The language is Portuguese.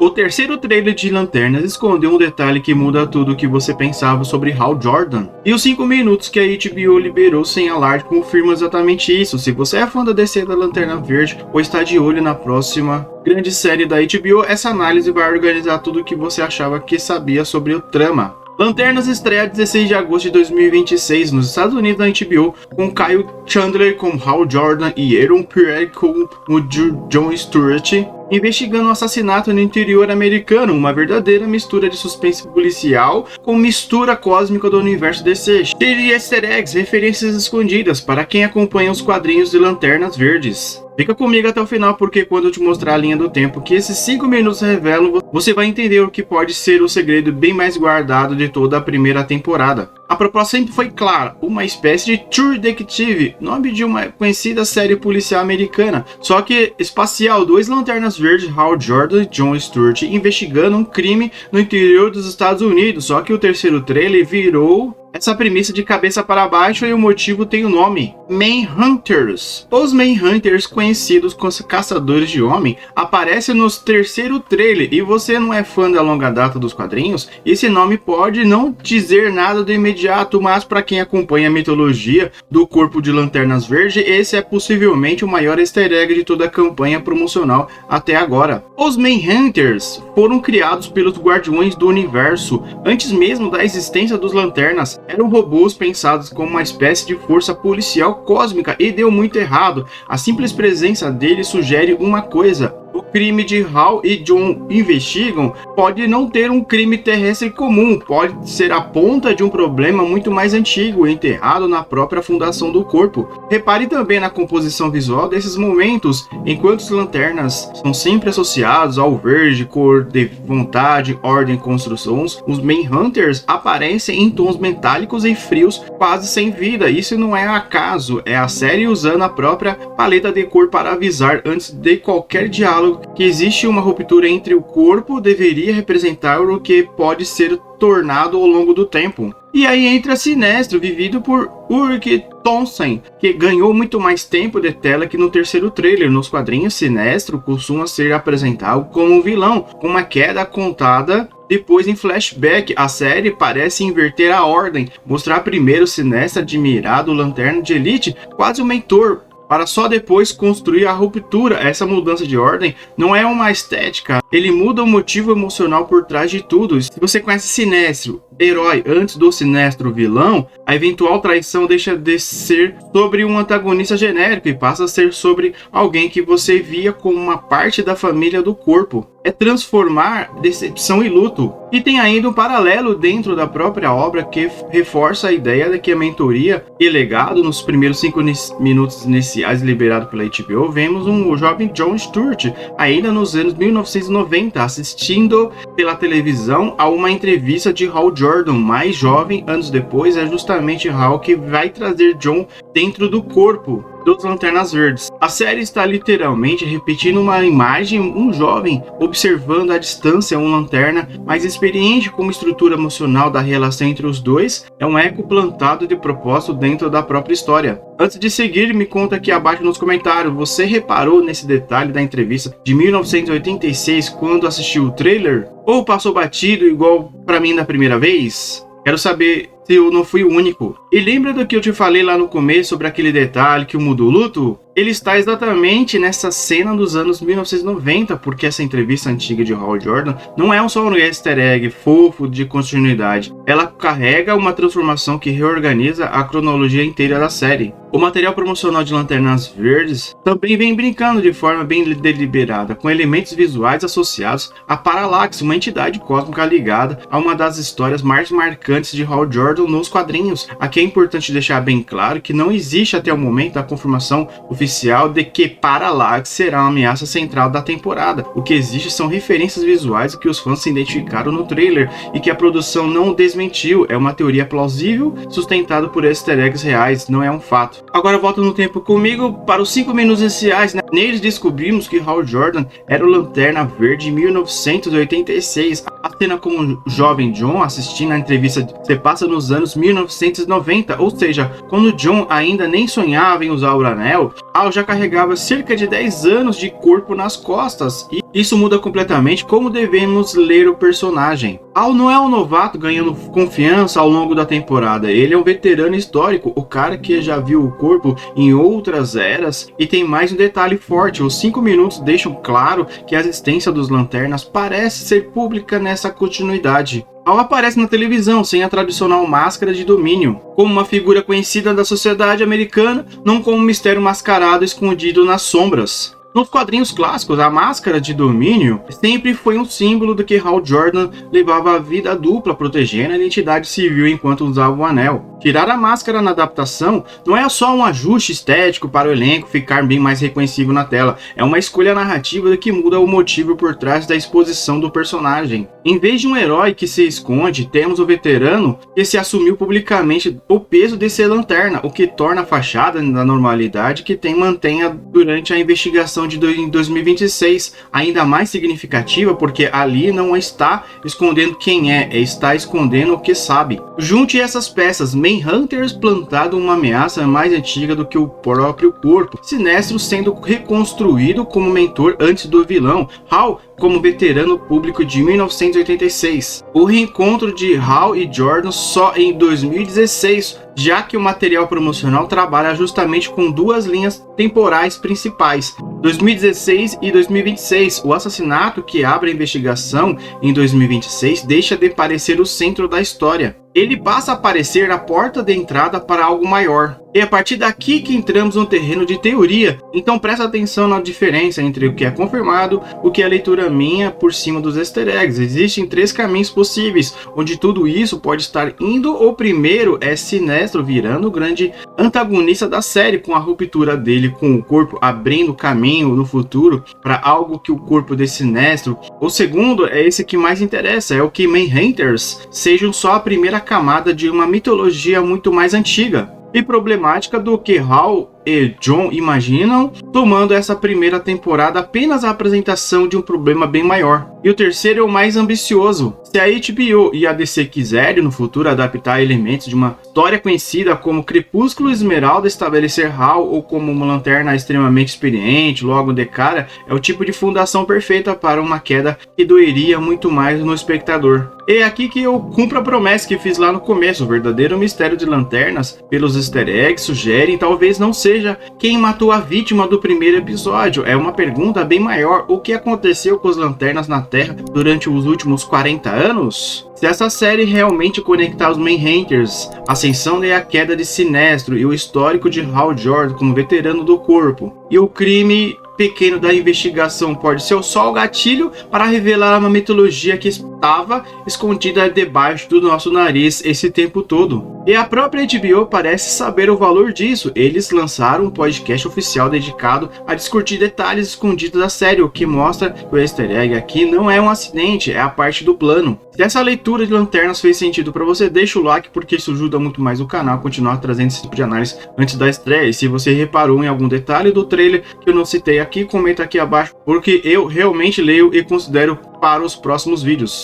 O terceiro trailer de Lanternas escondeu um detalhe que muda tudo o que você pensava sobre Hal Jordan. E os 5 minutos que a HBO liberou sem alarde confirmam exatamente isso. Se você é fã da DC da Lanterna Verde ou está de olho na próxima grande série da HBO, essa análise vai organizar tudo o que você achava que sabia sobre o trama. Lanternas estreia 16 de agosto de 2026 nos Estados Unidos na HBO, com Kyle Chandler como Hal Jordan e Aaron Pierre como o John Stewart, investigando um assassinato no interior americano, uma verdadeira mistura de suspense policial com mistura cósmica do universo DC, cheio de easter eggs, referências escondidas para quem acompanha os quadrinhos de Lanternas Verdes. Fica comigo até o final, porque quando eu te mostrar a linha do tempo que esses 5 minutos revelam, você vai entender o que pode ser o segredo bem mais guardado de toda a primeira temporada. A proposta sempre foi clara, uma espécie de True Detective, nome de uma conhecida série policial americana, só que espacial. 2 Lanternas Verdes, Hal Jordan e John Stewart, investigando um crime no interior dos Estados Unidos, só que o terceiro trailer virou essa premissa de cabeça para baixo, e o motivo tem o nome: Manhunters. Os Manhunters, conhecidos como caçadores de homem, aparecem no terceiro trailer, e você não é fã da longa data dos quadrinhos, esse nome pode não dizer nada de imediato, mas para quem acompanha a mitologia do corpo de Lanternas Verde, esse é possivelmente o maior easter egg de toda a campanha promocional até agora. Os Manhunters foram criados pelos Guardiões do Universo antes mesmo da existência dos Lanternas. Eram robôs pensados como uma espécie de força policial cósmica, e deu muito errado. A simples presença deles sugere uma coisa: o crime de Hal e John investigam pode não ter um crime terrestre comum, pode ser a ponta de um problema muito mais antigo, enterrado na própria fundação do corpo. Repare também na composição visual desses momentos. Enquanto os Lanternas são sempre associados ao verde, cor de vontade, ordem e construções, os Manhunters aparecem em tons metálicos e frios, quase sem vida. Isso não é acaso, é a série usando a própria paleta de cor para avisar antes de qualquer diálogo que existe uma ruptura entre o corpo, deveria representar o que pode ser tornado ao longo do tempo. E aí entra Sinestro, vivido por Ulrich Thomsen, que ganhou muito mais tempo de tela que no terceiro trailer. Nos quadrinhos, Sinestro costuma ser apresentado como um vilão, com uma queda contada depois em flashback. A série parece inverter a ordem, mostrar primeiro Sinestro admirado o Lanterna de Elite, quase um mentor, para só depois construir a ruptura. Essa mudança de ordem não é uma estética, ele muda o motivo emocional por trás de tudo. Se você conhece Sinestro, herói, antes do Sinestro vilão, a eventual traição deixa de ser sobre um antagonista genérico e passa a ser sobre alguém que você via como uma parte da família do corpo. É transformar decepção em luto. E tem ainda um paralelo dentro da própria obra que reforça a ideia de que a mentoria e legado. Nos primeiros 5 minutos iniciais liberados pela HBO, vemos um jovem John Stewart, ainda nos anos 1990, assistindo pela televisão a uma entrevista de Hal Jordan, mais jovem. Anos depois, é justamente Hal que vai trazer John dentro do corpo dos Lanternas Verdes. A série está literalmente repetindo uma imagem: um jovem observando à distância um lanterna mais experiente, como estrutura emocional da relação entre os dois. É um eco plantado de propósito dentro da própria história. Antes de seguir, me conta aqui abaixo nos comentários, você reparou nesse detalhe da entrevista de 1986 quando assistiu o trailer? Ou passou batido igual para mim da primeira vez? Quero saber se eu não fui o único. E lembra do que eu te falei lá no começo sobre aquele detalhe que muda o luto? Ele está exatamente nessa cena dos anos 1990, porque essa entrevista antiga de Hal Jordan não é só um easter egg fofo de continuidade. Ela carrega uma transformação que reorganiza a cronologia inteira da série. O material promocional de Lanternas Verdes também vem brincando de forma bem deliberada com elementos visuais associados a Parallax, uma entidade cósmica ligada a uma das histórias mais marcantes de Hal Jordan nos quadrinhos. Aqui é importante deixar bem claro que não existe até o momento a confirmação oficial de que Parallax será uma ameaça central da temporada. O que existe são referências visuais que os fãs se identificaram no trailer e que a produção não desmentiu. É uma teoria plausível, sustentada por easter eggs reais, não é um fato. Agora volta no tempo comigo para os 5 minutos iniciais. Neles descobrimos que Hal Jordan era o Lanterna Verde em 1986. A cena com o jovem John assistindo a entrevista se passa nos anos 1990, ou seja, quando John ainda nem sonhava em usar o anel. Hal já carregava cerca de 10 anos de corpo nas costas, e Isso muda completamente como devemos ler o personagem. Hal não é um novato ganhando confiança ao longo da temporada, ele é um veterano histórico, o cara que já viu o corpo em outras eras. E tem mais um detalhe forte, os 5 minutos deixam claro que a existência dos Lanternas parece ser pública nessa continuidade. Hal aparece na televisão sem a tradicional máscara de domínio, como uma figura conhecida da sociedade americana, não como um mistério mascarado escondido nas sombras. Nos quadrinhos clássicos, a máscara de domínio sempre foi um símbolo do que Hal Jordan levava a vida dupla, protegendo a identidade civil enquanto usava o anel. Tirar a máscara na adaptação não é só um ajuste estético para o elenco ficar bem mais reconhecível na tela, é uma escolha narrativa que muda o motivo por trás da exposição do personagem. Em vez de um herói que se esconde, temos o veterano que se assumiu publicamente o peso de ser lanterna, o que torna a fachada da normalidade que mantenha durante a investigação de 2026 ainda mais significativa, porque ali não está escondendo quem está escondendo o que sabe. Junte essas peças, Manhunters plantado uma ameaça mais antiga do que o próprio corpo, Sinestro sendo reconstruído como mentor antes do vilão, Hal como veterano público de 1986. O reencontro de Hal e Jordan só em 2016, já que o material promocional trabalha justamente com duas linhas temporais principais, 2016 e 2026. O assassinato que abre a investigação em 2026 deixa de parecer o centro da história. Ele passa a parecer a porta de entrada para algo maior. É a partir daqui que entramos no terreno de teoria, então presta atenção na diferença entre o que é confirmado, o que é leitura minha por cima dos easter eggs. Existem 3 caminhos possíveis, onde tudo isso pode estar indo. O primeiro é Sinestro virando o grande antagonista da série, com a ruptura dele com o corpo, abrindo caminho no futuro para algo que o corpo de Sinestro. O segundo é esse que mais interessa, é o que Manhunters sejam só a primeira camada de uma mitologia muito mais antiga e problemática do que Hal e John imaginam, tomando essa primeira temporada apenas a apresentação de um problema bem maior. E o terceiro é o mais ambicioso. Se a HBO e a DC quiserem no futuro adaptar elementos de uma história conhecida como Crepúsculo Esmeralda, estabelecer Hal ou como uma lanterna extremamente experiente logo de cara, é o tipo de fundação perfeita para uma queda que doeria muito mais no espectador. É aqui que eu cumpro a promessa que fiz lá no começo. O verdadeiro mistério de Lanternas, pelos easter eggs, sugerem talvez não seja quem matou a vítima do primeiro episódio. É uma pergunta bem maior: o que aconteceu com as Lanternas na Terra durante os últimos 40 anos? Se essa série realmente conectar os Manhunters, a ascensão e a queda de Sinestro e o histórico de Hal Jordan como veterano do corpo, e o crime pequeno da investigação pode ser só o gatilho para revelar uma mitologia que estava escondida debaixo do nosso nariz esse tempo todo. E a própria HBO parece saber o valor disso. Eles lançaram um podcast oficial dedicado a discutir detalhes escondidos da série, o que mostra que o easter egg aqui não é um acidente, é a parte do plano. Se essa leitura de Lanternas fez sentido para você, deixa o like, porque isso ajuda muito mais o canal a continuar trazendo esse tipo de análise antes da estreia. E se você reparou em algum detalhe do trailer que eu não citei aqui, comenta aqui abaixo, porque eu realmente leio e considero para os próximos vídeos.